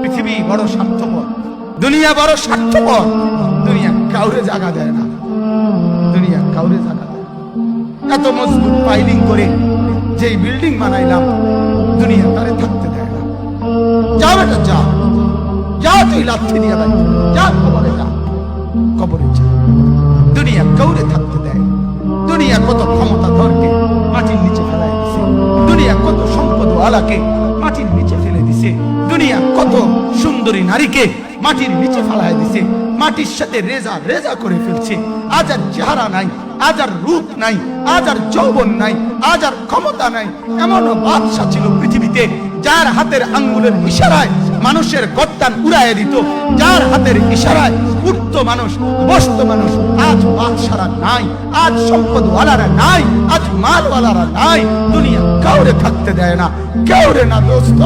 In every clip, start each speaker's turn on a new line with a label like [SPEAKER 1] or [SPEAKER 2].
[SPEAKER 1] পৃথিবী বড় স্বার্থপর, দুনিয়া বড় স্বার্থপর। দুনিয়া কাউরে জায়গা দেয় না, দুনিয়া কাউরে জায়গা দেয় না। এত মজবুত পাইলিং করে যেই বিল্ডিং বানাইলাম, দুনিয়া তারে থাকতে দেয় না। যা বেটা যা, যা তুই লাথি দিয়ে ভাই, যা কবরে যা, কবরে যা। দুনিয়া কাউরে থাকতে দেয়। দুনিয়া কত ক্ষমতাধরকে মাটির নিচে ফেলাই দিছে, দুনিয়া কত সম্পদ আলাকে মাটির নিচে ফেলে দিছে, দুনিয়া কত সুন্দরী নারীকে মাটির নিচে ফেলাই দিছে, মাটির সাথে রেজা রেজা করে ফেলছে। আজ আর চেহারা নাই, আজ আর রূপ নাই, আজ আর যৌবন নাই, আজ আর ক্ষমতা নাই। এমনও বাদশা ছিল পৃথিবীতে যার হাতের আঙ্গুলের ইশারায় মানুষের গর্দান উড়াইয়া দিত, যার হাতের ইশারায় উঠত মানুষ, বসত মানুষ। আজ বাদশারা নাই, আজ সম্পদওয়ালারা নাই, আজ মালওয়ালারা নাই। দুনিয়া কাউরে থাকতে দেয় না, কাউরে না দোস্ত,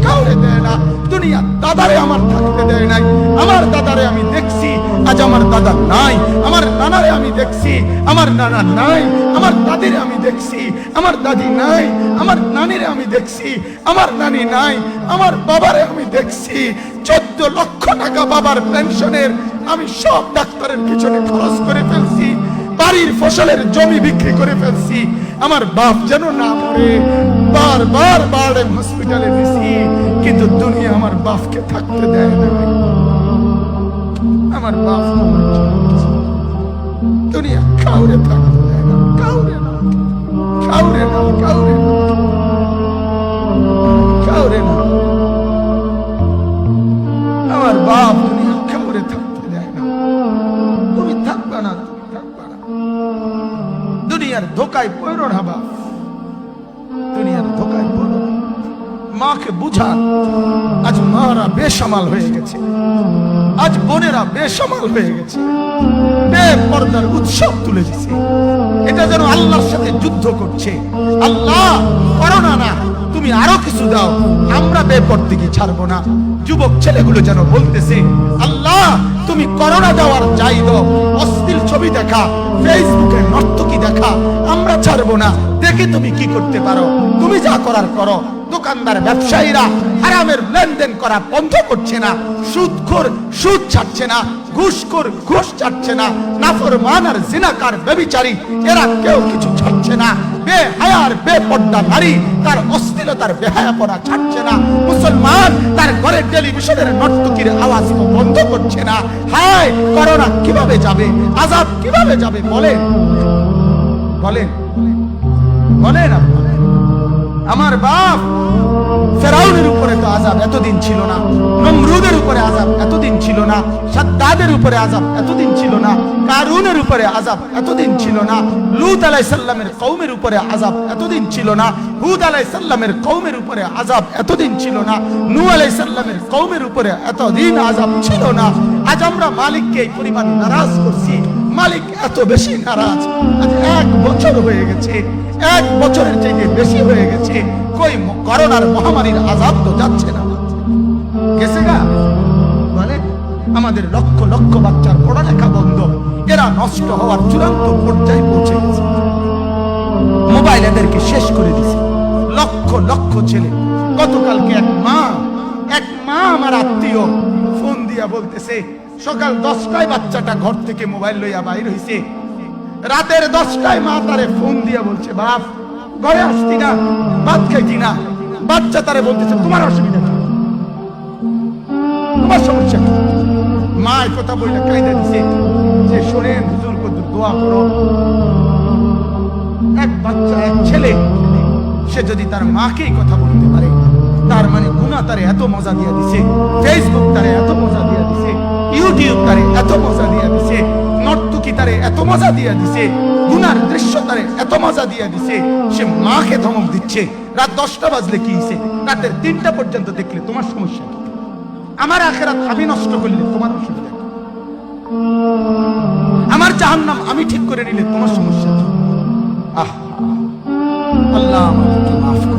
[SPEAKER 1] কাউরে দেয় না। দুনিয়া দাদারে আমার থাকতে দেয় নাই। আমার দাদারে আমি দেখছি, আজ আমার দাদা নাই। আমার নানারে আমি দেখছি, আমার নানা নাই। আমার দাদিরে আমি দেখছি, আমার দাদি নাই। আমার নানিরে আমি দেখছি, আমার নানি নাই। আমার বাবারে আমি দেখছি, 14 লক্ষ টাকা বাবার পেনশনের আমি সব ডাক্তারের পিছনে খরচ করে ফেলছি, বাড়ির ফসলের জমি বিক্রি করে ফেলছি। আমার বাপ যেন না মরে বারবার বারে হসপিটালে দিছি, কিন্তু দুনিয়া আমার বাপকে থাকতে দেয় না। আমার বাপ দুনিয়া কাউরে থাকতে দেয় না, কাউরে না, কাউরে না, কাউরে না, কাউরে না। আমার বাপ দুনিয়া কাউরে থাকতে দেয় না। তুমি থাকবা না, তুমি থাকবা না। দুনিয়ার ধোকায় পড়ো না বাপ, দুনিয়ার ধোকায় পড়ো না। মাকে বুঝান, আজ মারা বেসামাল হয়ে গেছে, আজ বোনেরা বেসামাল হয়ে গেছে, বেপরদার উৎসব তুলে দিছে। এটা যেন আল্লাহর সাথে যুদ্ধ করছে। আল্লাহ করোনা না, তুমি আরো কিছু দাও, আমরা বেপরদিকে ছাড়বো না। যুবক ছেলেগুলো যেন বলতেছে, আল্লাহ তুমি করোনা দেওয়ার যাই দাও, অশ্লীল ছবি দেখা, ফেসবুকে নর্তকী দেখা, আমরা ছাড়বো না। দেখে তুমি কি করতে পারো, তুমি যা করার করো। দোকানদার ব্যবসায়ীরা হারামের লেনদেন করা বন্ধ করছে না, সুদখোর সুদ ছাড়ছে না, ঘুষখোর ঘুষ ছাড়ছে না, নাফরমান আর জিনাকার ব্যভিচারী এরা কেউ কিছু ছাড়ছে না। বেহায়ার বেপর্দা নারী তার অশ্লীলতার বেহায়াপনা ছাড়ছে না। মুসলমান তার ঘরের টেলিভিশনের নর্তকীর আওয়াজ বন্ধ করছে না। হায় করোনা কিভাবে যাবে, আযাব কিভাবে যাবে বলেন, বলেন, বলেন। আমার বাপ ফেরাউনের উপরে তো আযাব এতদিন ছিল না, নমরুদের উপরে আযাব এতদিন ছিল না, সাদ্দাদের উপরে আযাব এতদিন ছিল না, কারুনের উপরে আযাব এতদিন ছিল না, লূত আলাইহিস সালামের কওমের উপরে আযাব এতদিন ছিল না, হুদ আলাইহিস সালামের কওমের উপরে আযাব এতদিন ছিল না, নূহ আলাইহিস সালামের কওমের উপরে এতদিন আযাব ছিল না। আজ আমরা মালিককে এই পরিমাণ নারাজ করছি, মালিক এত বেশি নারাজ। আজ 1 বছর হয়ে গেছে, 1 বছরের চাইতে বেশি হয়ে গেছে, কই করোনার মহামারীর আযাব তো যাচ্ছে না, গেছে গা। বলে আমাদের লক্ষ লক্ষ বাচ্চার পড়ালেখা বন্ধ, এরা নষ্ট হওয়ার চূড়ান্ত পর্যায়ে পৌঁছে গেছে। মোবাইল এদেরকে শেষ করে দিছে, লক্ষ লক্ষ ছেলে। গতকালকে এক মা আমার আত্মীয় ফোন দিয়া বলতেছে, সকাল 10টায় বাচ্চাটা ঘর থেকে মোবাইল লইয়া বাইর হইছে, রাতের 10টায় মা তারে ফোন দিয়া বলছে, বাপ ঘরে আসতি না, ভাত খাইতি না। বাচ্চা তারে বলতেছে, তোমার অসুবিধা কি, তোমার সমস্যা কি? মা এই কথা বইলে কাইদা দিছে যে শোনেন হুজুর কদ্দুর দোয়া করো। এক বাচ্চা, এক ছেলে, সে যদি তার মাকেই কথা বলতে পারে, তার মানে গুনাহ তারে এত মজা দিয়া দিছে, ফেসবুক তারে এত মজা দিয়া দিছে, ইউটিউব তারে এত মজা দিয়া দিছে, নর্তকী তারে এত মজা দিয়া দিছে, গুনার দৃশ্য তারে এত মজা দিয়া দিছে, সে মাকে ধমক দিচ্ছে। রাত 10টা বাজলে কি হইছে, রাতের 3টা পর্যন্ত দেখলে তোমার সমস্যা কি? আমার আখিরাত আমি নষ্ট করলে তোমার অসুবিধা কি? আমার জাহান্নাম আমি ঠিক করে নিলে তোমার সমস্যা কি? আল্লাহ আমাকে মাফ করুন।